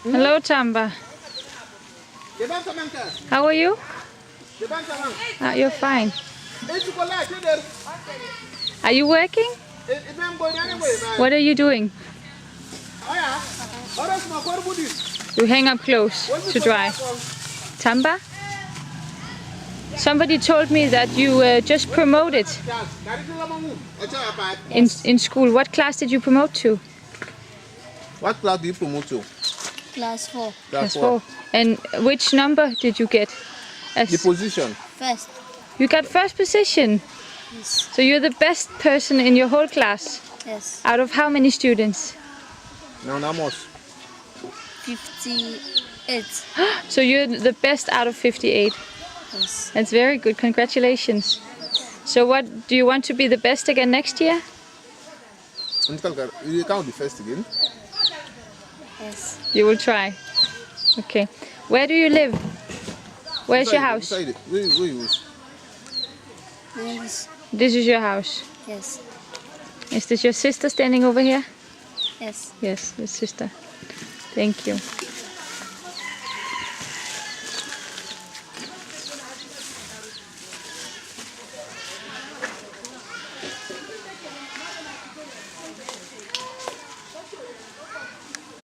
Hello, Tamba. How are you? You're fine. Are you working? What are you doing? You hang up clothes to dry. Tamba? Somebody told me that you just promoted in school. What class did you promote to? What class do you promote to? Class 4. Class 4. And which number did you get? The position. First. You got first position. Yes. So you're the best person in your whole class. Yes. Out of how many students? No, not much. 58. So you're the best out of 58. Yes. That's very good. Congratulations. So what do you want to be the best again next year? You can't be first again. Yes. You will try. Okay. Where do you live? Where's your house? Where you? Yes. This is your house. Yes. Is this your sister standing over here? Yes. Yes, the sister. Thank you.